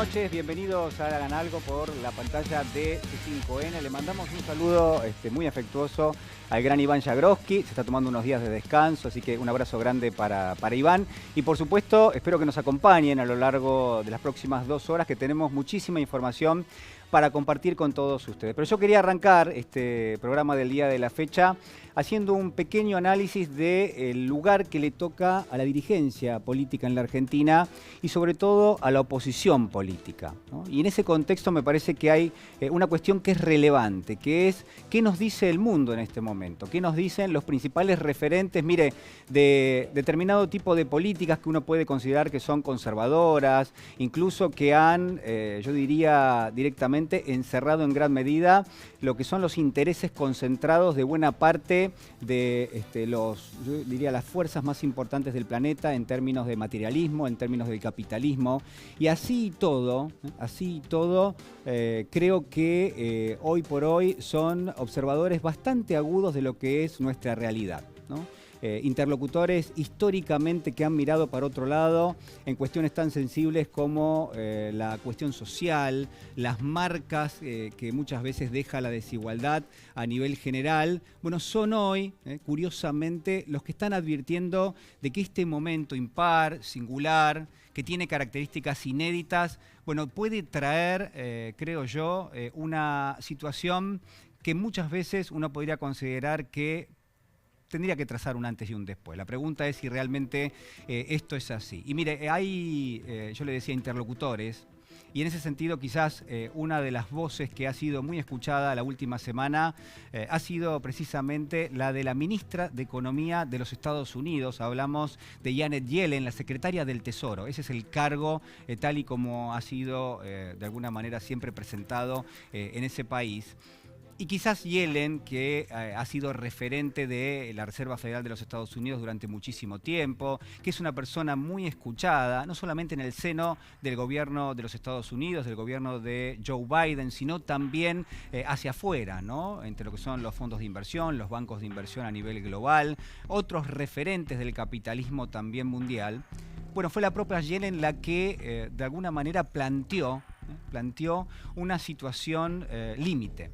noches, bienvenidos a Hagan Algo por la pantalla de C5N. Le mandamos un saludo muy afectuoso al gran Iván Jagroski. Se está tomando unos días de descanso, así que un abrazo grande para Iván. Y por supuesto, espero que nos acompañen a lo largo de las próximas 2 horas, que tenemos muchísima información para compartir con todos ustedes. Pero yo quería arrancar este programa del día de la fecha haciendo un pequeño análisis del lugar que le toca a la dirigencia política en la Argentina y sobre todo a la oposición política, ¿no? Y en ese contexto me parece que hay una cuestión que es relevante, que es qué nos dice el mundo en este momento, qué nos dicen los principales referentes, mire, de determinado tipo de políticas que uno puede considerar que son conservadoras, incluso que han, yo diría directamente, encerrado en gran medida lo que son los intereses concentrados de buena parte de yo diría, las fuerzas más importantes del planeta en términos de materialismo, en términos del capitalismo. Y así y todo, creo que hoy por hoy son observadores bastante agudos de lo que es nuestra realidad, ¿no? Interlocutores históricamente que han mirado para otro lado en cuestiones tan sensibles como la cuestión social, las marcas que muchas veces deja la desigualdad a nivel general. Bueno, son hoy, curiosamente, los que están advirtiendo de que este momento impar, singular, que tiene características inéditas, bueno, puede traer, creo yo, una situación que muchas veces uno podría considerar que tendría que trazar un antes y un después. La pregunta es si realmente esto es así. Y mire, hay, yo le decía, interlocutores, y en ese sentido quizás una de las voces que ha sido muy escuchada la última semana ha sido precisamente la de la ministra de Economía de los Estados Unidos. Hablamos de Janet Yellen, la secretaria del Tesoro. Ese es el cargo tal y como ha sido de alguna manera siempre presentado en ese país. Y quizás Yellen, que ha sido referente de la Reserva Federal de los Estados Unidos durante muchísimo tiempo, que es una persona muy escuchada, no solamente en el seno del gobierno de los Estados Unidos, del gobierno de Joe Biden, sino también hacia afuera, ¿no? Entre lo que son los fondos de inversión, los bancos de inversión a nivel global, otros referentes del capitalismo también mundial. Bueno, fue la propia Yellen la que de alguna manera planteó una situación límite,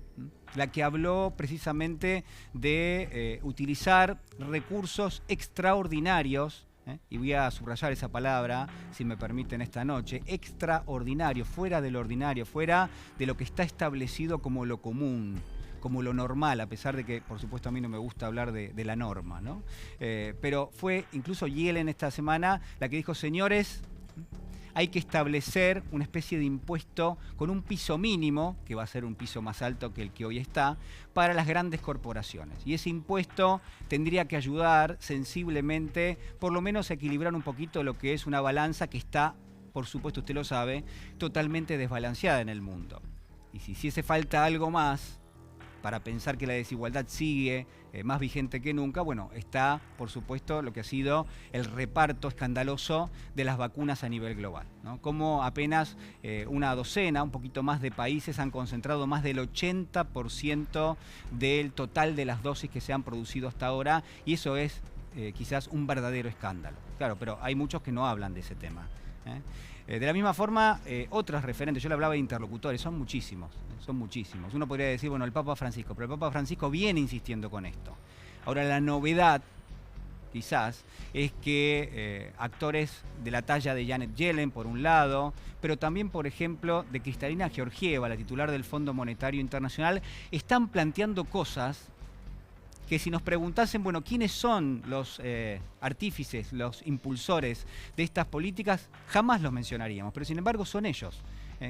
la que habló precisamente de utilizar recursos extraordinarios, y voy a subrayar esa palabra, si me permiten esta noche, extraordinario, fuera del ordinario, fuera de lo que está establecido como lo común, como lo normal, a pesar de que, por supuesto, a mí no me gusta hablar de la norma, ¿no? Pero fue incluso Yellen esta semana la que dijo, señores, hay que establecer una especie de impuesto con un piso mínimo, que va a ser un piso más alto que el que hoy está, para las grandes corporaciones. Y ese impuesto tendría que ayudar sensiblemente, por lo menos a equilibrar un poquito lo que es una balanza que está, por supuesto usted lo sabe, totalmente desbalanceada en el mundo. Y si hiciese falta algo más para pensar que la desigualdad sigue más vigente que nunca, bueno, está, por supuesto, lo que ha sido el reparto escandaloso de las vacunas a nivel global, ¿no? Como apenas una docena, un poquito más de países han concentrado más del 80% del total de las dosis que se han producido hasta ahora, y eso es quizás un verdadero escándalo. Claro, pero hay muchos que no hablan de ese tema, de la misma forma, otros referentes, yo le hablaba de interlocutores, son muchísimos. Uno podría decir, bueno, el Papa Francisco, pero el Papa Francisco viene insistiendo con esto. Ahora, la novedad, quizás, es que actores de la talla de Janet Yellen, por un lado, pero también, por ejemplo, de Kristalina Georgieva, la titular del Fondo Monetario Internacional, están planteando cosas que si nos preguntasen, bueno, ¿quiénes son los artífices, los impulsores de estas políticas? Jamás los mencionaríamos, pero sin embargo son ellos.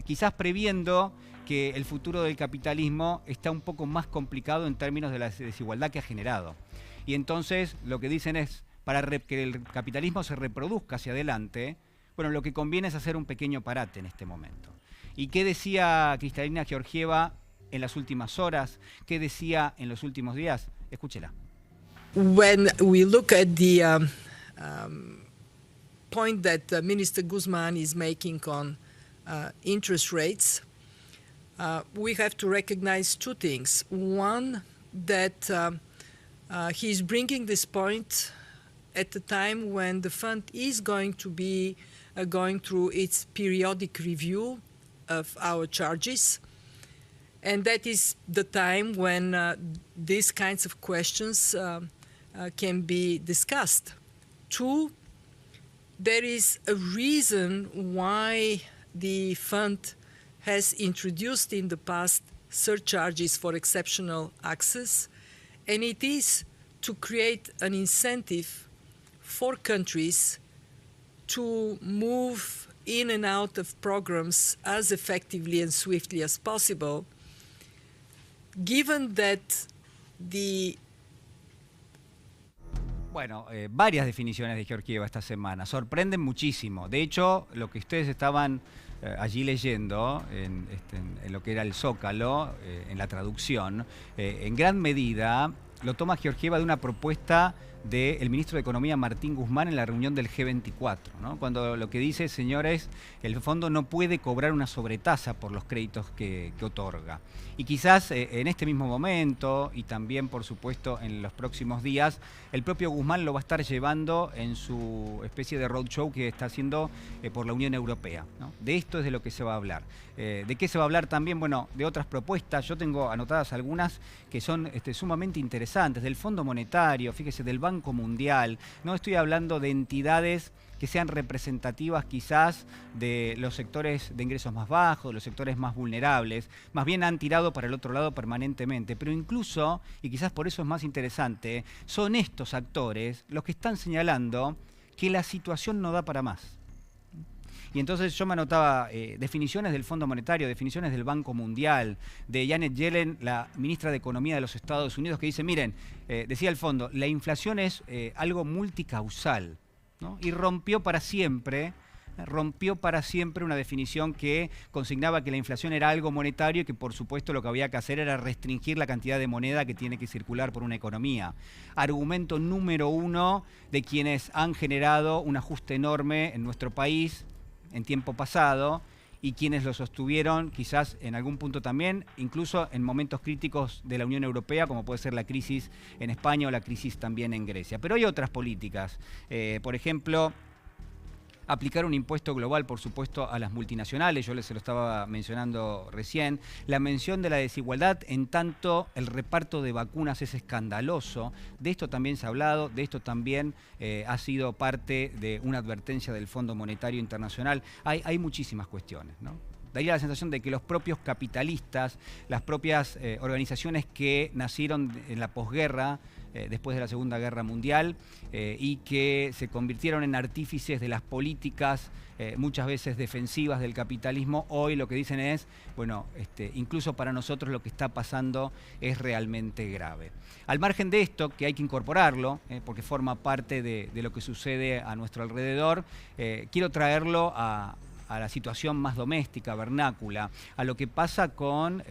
Quizás previendo que el futuro del capitalismo está un poco más complicado en términos de la desigualdad que ha generado. Y entonces lo que dicen es, para que el capitalismo se reproduzca hacia adelante, bueno, lo que conviene es hacer un pequeño parate en este momento. ¿Y qué decía Kristalina Georgieva en las últimas horas? ¿Qué decía en los últimos días? Escúchela. When we look at the point that Minister Guzman is making on interest rates, we have to recognize 2 things. One, that he's bringing this point at a time when the fund is going to be going through its periodic review of our charges. And that is the time when these kinds of questions can be discussed. Two, there is a reason why the fund has introduced in the past surcharges for exceptional access, and it is to create an incentive for countries to move in and out of programs as effectively and swiftly as possible, given that the... Bueno, varias definiciones de Georgieva esta semana. Sorprenden muchísimo. De hecho, lo que ustedes estaban allí leyendo, en lo que era el Zócalo, en la traducción, en gran medida lo toma Georgieva de una propuesta del ministro de Economía Martín Guzmán en la reunión del G24, ¿no? Cuando lo que dice, señores, el fondo no puede cobrar una sobretasa por los créditos que otorga. Y quizás en este mismo momento y también, por supuesto, en los próximos días, el propio Guzmán lo va a estar llevando en su especie de roadshow que está haciendo por la Unión Europea, ¿no? De esto es de lo que se va a hablar. ¿De qué se va a hablar también? Bueno, de otras propuestas. Yo tengo anotadas algunas que son sumamente interesantes. Del Fondo Monetario, fíjese, del Banco Mundial. No estoy hablando de entidades que sean representativas quizás de los sectores de ingresos más bajos, de los sectores más vulnerables. Más bien han tirado para el otro lado permanentemente. Pero incluso, y quizás por eso es más interesante, son estos actores los que están señalando que la situación no da para más. Y entonces yo me anotaba definiciones del Fondo Monetario, definiciones del Banco Mundial, de Janet Yellen, la ministra de Economía de los Estados Unidos, que dice, miren, decía el fondo, la inflación es algo multicausal, ¿no? Y rompió para siempre una definición que consignaba que la inflación era algo monetario y que por supuesto lo que había que hacer era restringir la cantidad de moneda que tiene que circular por una economía. Argumento número uno de quienes han generado un ajuste enorme en nuestro país en tiempo pasado y quienes lo sostuvieron quizás en algún punto también, incluso en momentos críticos de la Unión Europea, como puede ser la crisis en España o la crisis también en Grecia. Pero hay otras políticas, por ejemplo, aplicar un impuesto global, por supuesto, a las multinacionales, yo se lo estaba mencionando recién, la mención de la desigualdad en tanto el reparto de vacunas es escandaloso, de esto también se ha hablado, de esto también ha sido parte de una advertencia del Fondo Monetario Internacional, hay muchísimas cuestiones, ¿no? Daría la sensación de que los propios capitalistas, las propias organizaciones que nacieron en la posguerra, después de la Segunda Guerra Mundial, y que se convirtieron en artífices de las políticas muchas veces defensivas del capitalismo, hoy lo que dicen es, bueno, incluso para nosotros lo que está pasando es realmente grave. Al margen de esto, que hay que incorporarlo, porque forma parte de lo que sucede a nuestro alrededor, quiero traerlo a la situación más doméstica, vernácula, a lo que pasa con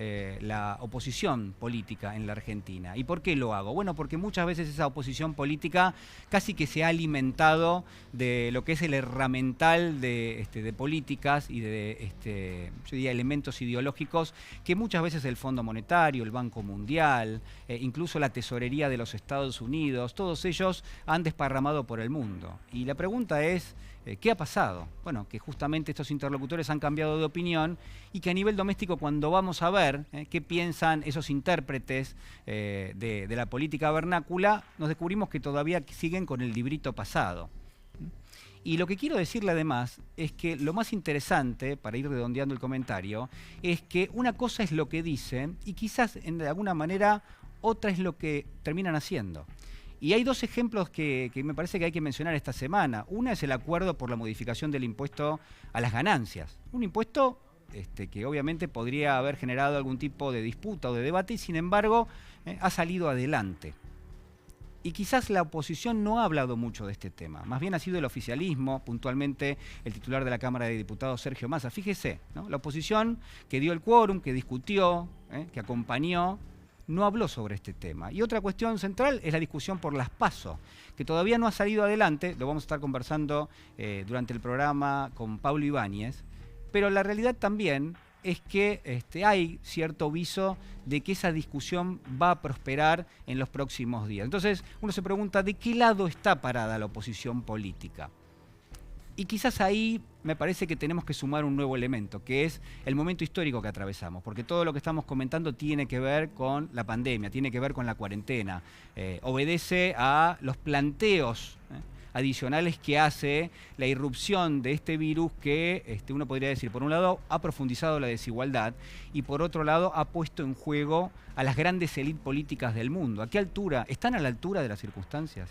la oposición política en la Argentina. ¿Y por qué lo hago? Bueno, porque muchas veces esa oposición política casi que se ha alimentado de lo que es el herramental de políticas y de yo diría, elementos ideológicos que muchas veces el Fondo Monetario, el Banco Mundial, incluso la Tesorería de los Estados Unidos, todos ellos han desparramado por el mundo. Y la pregunta es, ¿qué ha pasado? Bueno, que justamente estos interlocutores han cambiado de opinión y que a nivel doméstico, cuando vamos a ver qué piensan esos intérpretes de la política vernácula, nos descubrimos que todavía siguen con el librito pasado. Y lo que quiero decirle además es que lo más interesante, para ir redondeando el comentario, es que una cosa es lo que dicen y quizás de alguna manera otra es lo que terminan haciendo. Y hay dos ejemplos que me parece que hay que mencionar esta semana. Una es el acuerdo por la modificación del impuesto a las ganancias. Un impuesto que obviamente podría haber generado algún tipo de disputa o de debate y sin embargo ha salido adelante. Y quizás la oposición no ha hablado mucho de este tema. Más bien ha sido el oficialismo, puntualmente el titular de la Cámara de Diputados, Sergio Massa. Fíjese, ¿no? La oposición que dio el quórum, que discutió, que acompañó, no habló sobre este tema. Y otra cuestión central es la discusión por las PASO, que todavía no ha salido adelante, lo vamos a estar conversando durante el programa con Pablo Ibáñez, pero la realidad también es que hay cierto viso de que esa discusión va a prosperar en los próximos días. Entonces uno se pregunta, ¿de qué lado está parada la oposición política? Y quizás ahí me parece que tenemos que sumar un nuevo elemento, que es el momento histórico que atravesamos, porque todo lo que estamos comentando tiene que ver con la pandemia, tiene que ver con la cuarentena, obedece a los planteos adicionales que hace la irrupción de este virus que uno podría decir, por un lado, ha profundizado la desigualdad y por otro lado ha puesto en juego a las grandes élites políticas del mundo. ¿A qué altura? ¿Están a la altura de las circunstancias?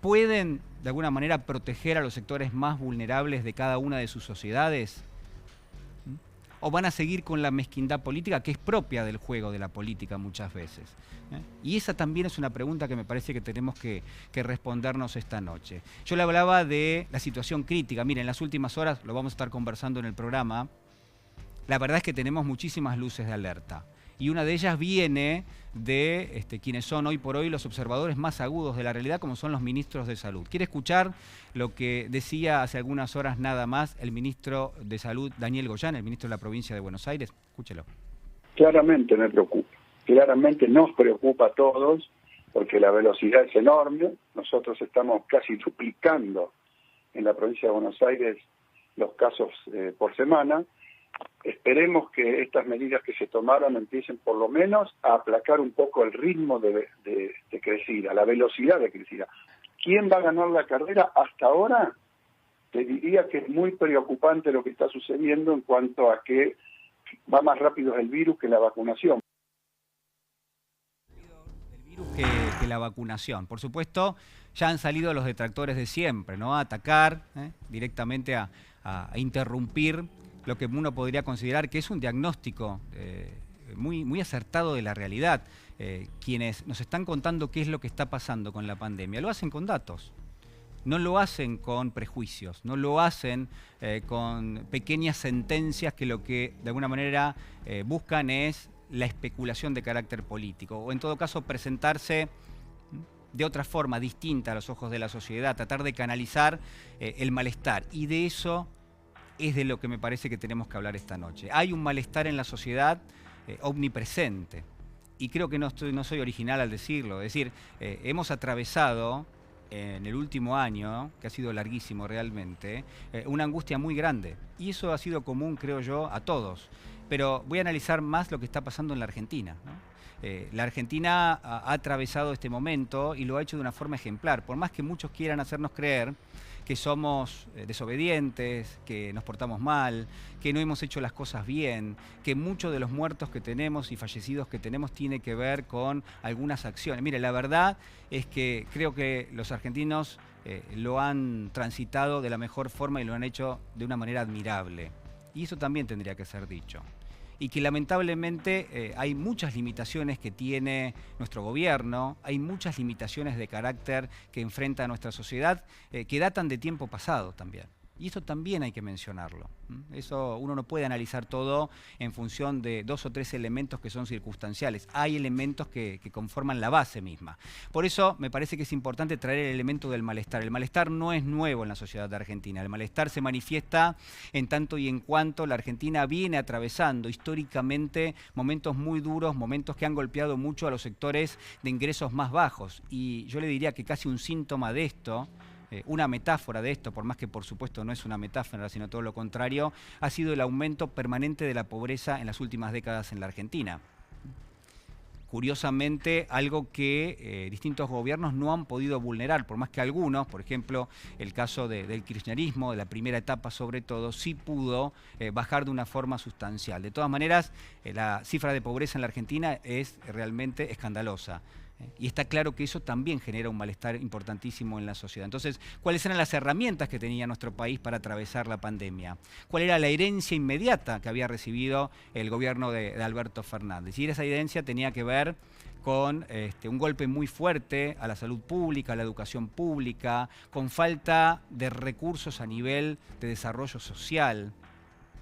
¿Pueden, de alguna manera, proteger a los sectores más vulnerables de cada una de sus sociedades? ¿O van a seguir con la mezquindad política que es propia del juego de la política muchas veces? Y esa también es una pregunta que me parece que tenemos que respondernos esta noche. Yo le hablaba de la situación crítica. Miren, en las últimas horas, lo vamos a estar conversando en el programa, la verdad es que tenemos muchísimas luces de alerta. Y una de ellas viene de quienes son hoy por hoy los observadores más agudos de la realidad, como son los ministros de Salud. ¿Quiere escuchar lo que decía hace algunas horas nada más el ministro de Salud, Daniel Goyan, el ministro de la provincia de Buenos Aires? Escúchelo. Claramente me preocupa. Claramente nos preocupa a todos, porque la velocidad es enorme. Nosotros estamos casi duplicando en la provincia de Buenos Aires los casos por semana. Esperemos que estas medidas que se tomaron empiecen por lo menos a aplacar un poco el ritmo de crecida, la velocidad de crecida. ¿Quién va a ganar la carrera? Hasta ahora te diría que es muy preocupante lo que está sucediendo en cuanto a que va más rápido el virus que la vacunación. Que la vacunación. Por supuesto, ya han salido los detractores de siempre, ¿no? A atacar directamente, a interrumpir lo que uno podría considerar que es un diagnóstico muy acertado de la realidad. Quienes nos están contando qué es lo que está pasando con la pandemia, lo hacen con datos. No lo hacen con prejuicios, no lo hacen con pequeñas sentencias que lo que de alguna manera buscan es la especulación de carácter político, o en todo caso presentarse de otra forma distinta a los ojos de la sociedad, tratar de canalizar el malestar. Y de eso es de lo que me parece que tenemos que hablar esta noche. Hay un malestar en la sociedad omnipresente, y creo que no soy original al decirlo. Es decir, hemos atravesado en el último año, que ha sido larguísimo realmente, una angustia muy grande. Y eso ha sido común, creo yo, a todos. Pero voy a analizar más lo que está pasando en la Argentina, ¿no? La Argentina ha atravesado este momento y lo ha hecho de una forma ejemplar. Por más que muchos quieran hacernos creer que somos desobedientes, que nos portamos mal, que no hemos hecho las cosas bien, que muchos de los muertos que tenemos y fallecidos que tenemos tiene que ver con algunas acciones. Mire, la verdad es que creo que los argentinos lo han transitado de la mejor forma y lo han hecho de una manera admirable. Y eso también tendría que ser dicho. Y que lamentablemente hay muchas limitaciones que tiene nuestro gobierno, hay muchas limitaciones de carácter que enfrenta nuestra sociedad que datan de tiempo pasado también. Y eso también hay que mencionarlo. Eso uno no puede analizar todo en función de 2 o 3 elementos que son circunstanciales. Hay elementos que conforman la base misma. Por eso me parece que es importante traer el elemento del malestar. El malestar no es nuevo en la sociedad argentina. El malestar se manifiesta en tanto y en cuanto la Argentina viene atravesando históricamente momentos muy duros, momentos que han golpeado mucho a los sectores de ingresos más bajos. Y yo le diría que casi un síntoma de esto, una metáfora de esto, por más que por supuesto no es una metáfora, sino todo lo contrario, ha sido el aumento permanente de la pobreza en las últimas décadas en la Argentina. Curiosamente, algo que distintos gobiernos no han podido vulnerar, por más que algunos, por ejemplo, el caso del kirchnerismo, de la primera etapa sobre todo, sí pudo bajar de una forma sustancial. De todas maneras, la cifra de pobreza en la Argentina es realmente escandalosa. Y está claro que eso también genera un malestar importantísimo en la sociedad. Entonces, ¿cuáles eran las herramientas que tenía nuestro país para atravesar la pandemia? ¿Cuál era la herencia inmediata que había recibido el gobierno de Alberto Fernández? Y esa herencia tenía que ver con un golpe muy fuerte a la salud pública, a la educación pública, con falta de recursos a nivel de desarrollo social.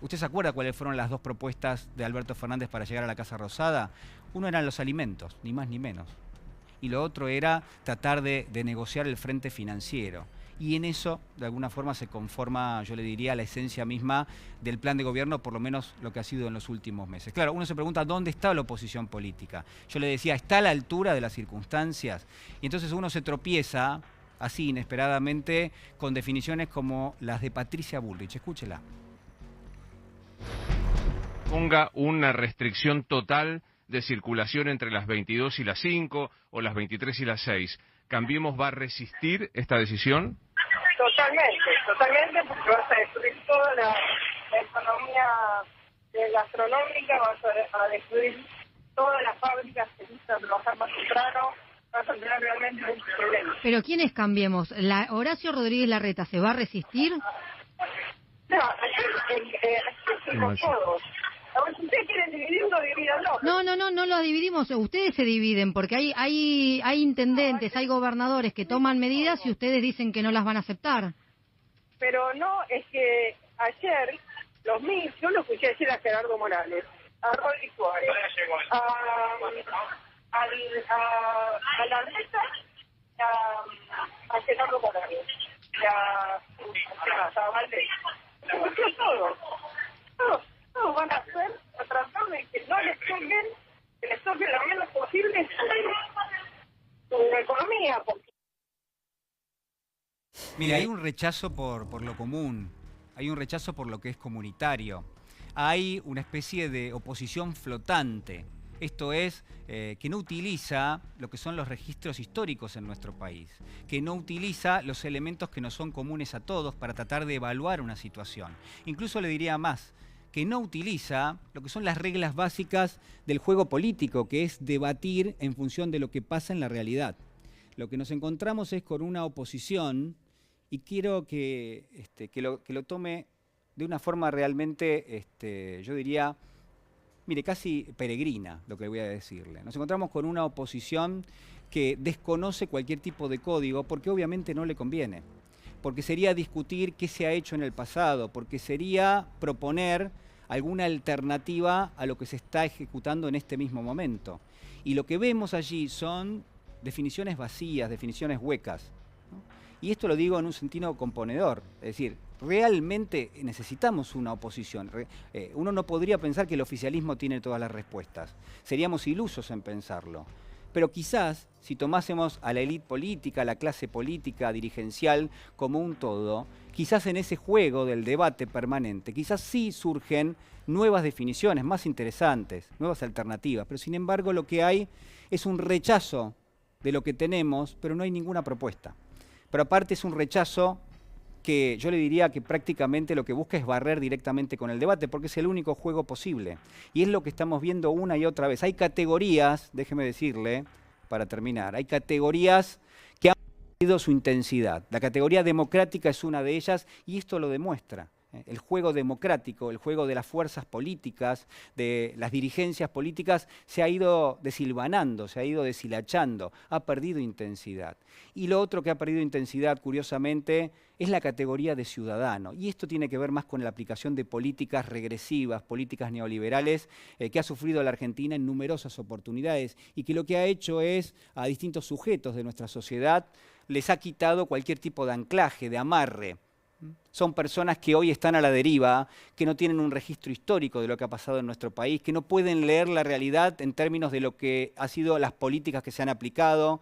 ¿Usted se acuerda cuáles fueron las 2 propuestas de Alberto Fernández para llegar a la Casa Rosada? Uno eran los alimentos, ni más ni menos. Y lo otro era tratar de negociar el frente financiero. Y en eso, de alguna forma, se conforma, yo le diría, la esencia misma del plan de gobierno, por lo menos lo que ha sido en los últimos meses. Claro, uno se pregunta, ¿dónde está la oposición política? Yo le decía, ¿está a la altura de las circunstancias? Y entonces uno se tropieza así inesperadamente, con definiciones como las de Patricia Bullrich. Escúchela. Ponga una restricción total de circulación entre las 22 y las 5 o las 23 y las 6. ¿Cambiemos va a resistir esta decisión? Totalmente, porque vas a destruir toda la economía gastronómica, vas a destruir todas las fábricas que necesitan trabajar más temprano, vas a tener realmente un problema. Pero ¿quiénes cambiemos? ¿Horacio Rodríguez Larreta se va a resistir? No, aquí con todos. A ver, si ustedes quieren dividirlo, divídanlo. No lo dividimos. Ustedes se dividen porque hay intendentes, hay gobernadores que toman medidas y ustedes dicen que no las van a aceptar. Pero no, es que ayer, yo lo escuché decir a Gerardo Morales, a Rodri Suárez, a Larreta, a Gerardo Morales, a Valdés. Escuchó todos van a hacer, a tratar de que no les toquen, que les toquen lo menos posible su economía. Mira, hay un rechazo por lo común, hay un rechazo por lo que es comunitario, hay una especie de oposición flotante. Esto es, que no utiliza lo que son los registros históricos en nuestro país, que no utiliza los elementos que nos son comunes a todos para tratar de evaluar una situación. Incluso le diría más, que no utiliza lo que son las reglas básicas del juego político, que es debatir en función de lo que pasa en la realidad. Lo que nos encontramos es con una oposición, y quiero que lo tome de una forma realmente, yo diría, mire, casi peregrina, lo que voy a decirle. Nos encontramos con una oposición que desconoce cualquier tipo de código, porque obviamente no le conviene. Porque sería discutir qué se ha hecho en el pasado, porque sería proponer alguna alternativa a lo que se está ejecutando en este mismo momento. Y lo que vemos allí son definiciones vacías, definiciones huecas, ¿no? Y esto lo digo en un sentido componedor, es decir, realmente necesitamos una oposición. Uno no podría pensar que el oficialismo tiene todas las respuestas. Seríamos ilusos en pensarlo. Pero quizás, si tomásemos a la élite política, a la clase política, dirigencial, como un todo, quizás en ese juego del debate permanente, quizás sí surgen nuevas definiciones más interesantes, nuevas alternativas. Pero sin embargo lo que hay es un rechazo de lo que tenemos, pero no hay ninguna propuesta. Pero aparte es un rechazo que yo le diría que prácticamente lo que busca es barrer directamente con el debate, porque es el único juego posible. Y es lo que estamos viendo una y otra vez. Hay categorías, déjeme decirle, para terminar, hay categorías que han perdido su intensidad. La categoría democrática es una de ellas y esto lo demuestra. El juego democrático, el juego de las fuerzas políticas, de las dirigencias políticas, se ha ido desilvanando, se ha ido deshilachando, ha perdido intensidad. Y lo otro que ha perdido intensidad, curiosamente, es la categoría de ciudadano. Y esto tiene que ver más con la aplicación de políticas regresivas, políticas neoliberales, que ha sufrido la Argentina en numerosas oportunidades y que lo que ha hecho es, a distintos sujetos de nuestra sociedad, les ha quitado cualquier tipo de anclaje, de amarre. Son personas que hoy están a la deriva, que no tienen un registro histórico de lo que ha pasado en nuestro país, que no pueden leer la realidad en términos de lo que han sido las políticas que se han aplicado,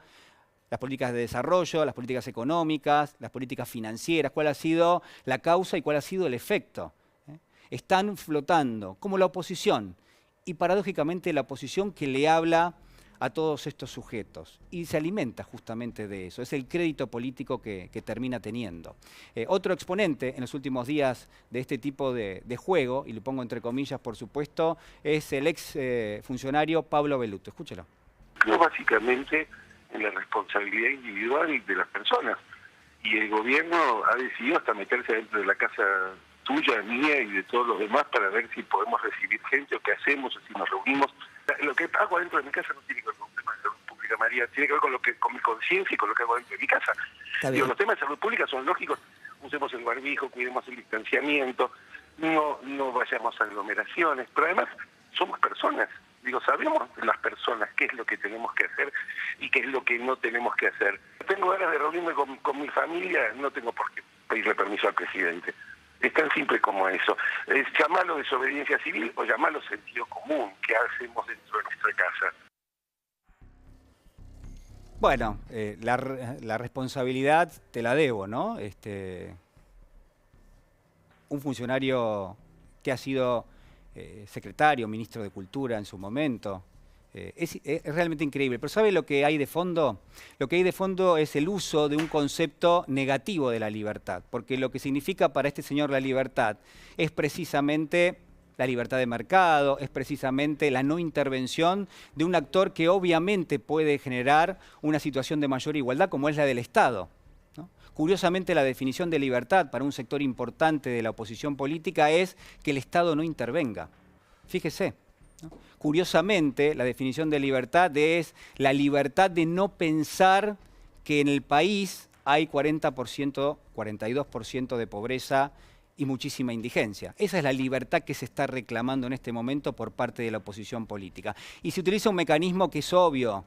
las políticas de desarrollo, las políticas económicas, las políticas financieras, cuál ha sido la causa y cuál ha sido el efecto. Están flotando, como la oposición, y paradójicamente la oposición que le habla a todos estos sujetos y se alimenta justamente de eso, es el crédito político que termina teniendo. Otro exponente en los últimos días de este tipo de juego, y lo pongo entre comillas por supuesto, es el ex funcionario Pablo Belluto. Escúchelo. Creo básicamente en la responsabilidad individual de las personas y el gobierno ha decidido hasta meterse dentro de la casa tuya, mía y de todos los demás para ver si podemos recibir gente o qué hacemos o si nos reunimos. Lo que hago dentro de mi casa no tiene que ver con un tema de salud pública, María, tiene que ver con mi conciencia y con lo que hago dentro de mi casa. Digo, los temas de salud pública son lógicos, usemos el barbijo, cuidemos el distanciamiento, no vayamos a aglomeraciones, pero además somos personas. Digo, sabemos las personas qué es lo que tenemos que hacer y qué es lo que no tenemos que hacer. Tengo ganas de reunirme con mi familia, no tengo por qué pedirle permiso al presidente. Es tan simple como eso. Es llamarlo desobediencia civil o llamarlo sentido común que hacemos dentro de nuestra casa. Bueno, la responsabilidad te la debo, ¿no? Un funcionario que ha sido secretario, ministro de Cultura en su momento, es realmente increíble. Pero ¿sabe lo que hay de fondo? Lo que hay de fondo es el uso de un concepto negativo de la libertad, porque lo que significa para este señor la libertad es precisamente la libertad de mercado, es precisamente la no intervención de un actor que obviamente puede generar una situación de mayor igualdad como es la del Estado, ¿no? Curiosamente, la definición de libertad para un sector importante de la oposición política es que el Estado no intervenga. Fíjese, ¿no? Curiosamente, la definición de libertad es la libertad de no pensar que en el país hay 40%, 42% de pobreza y muchísima indigencia. Esa es la libertad que se está reclamando en este momento por parte de la oposición política. Y se utiliza un mecanismo que es obvio,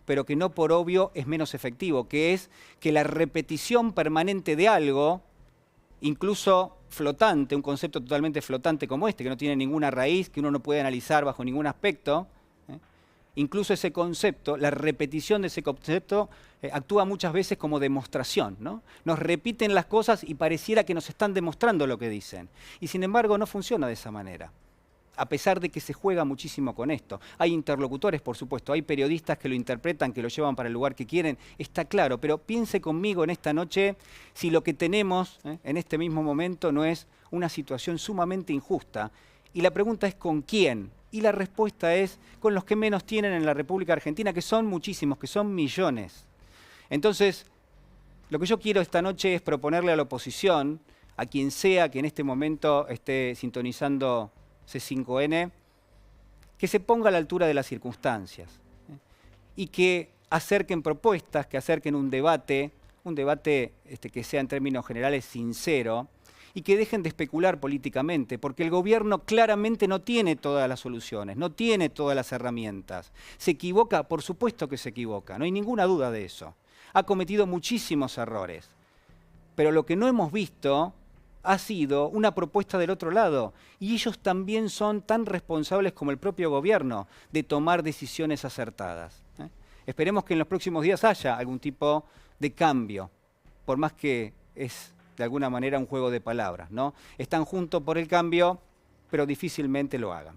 pero que no por obvio es menos efectivo, que es que la repetición permanente de algo, incluso flotante, un concepto totalmente flotante como este, que no tiene ninguna raíz, que uno no puede analizar bajo ningún aspecto, incluso ese concepto, la repetición de ese concepto actúa muchas veces como demostración, ¿no? Nos repiten las cosas y pareciera que nos están demostrando lo que dicen. Y sin embargo no funciona de esa manera, a pesar de que se juega muchísimo con esto. Hay interlocutores, por supuesto, hay periodistas que lo interpretan, que lo llevan para el lugar que quieren, está claro, pero piense conmigo en esta noche si lo que tenemos en este mismo momento no es una situación sumamente injusta. Y la pregunta es ¿con quién? Y la respuesta es con los que menos tienen en la República Argentina, que son muchísimos, que son millones. Entonces, lo que yo quiero esta noche es proponerle a la oposición, a quien sea que en este momento esté sintonizando C5N, que se ponga a la altura de las circunstancias y que acerquen propuestas, que acerquen un debate que sea en términos generales sincero, y que dejen de especular políticamente, porque el gobierno claramente no tiene todas las soluciones, no tiene todas las herramientas. ¿Se equivoca? Por supuesto que se equivoca, no hay ninguna duda de eso. Ha cometido muchísimos errores, pero lo que no hemos visto ha sido una propuesta del otro lado, y ellos también son tan responsables como el propio gobierno de tomar decisiones acertadas. Esperemos que en los próximos días haya algún tipo de cambio, por más que es de alguna manera un juego de palabras, ¿no? Están juntos por el cambio, pero difícilmente lo hagan.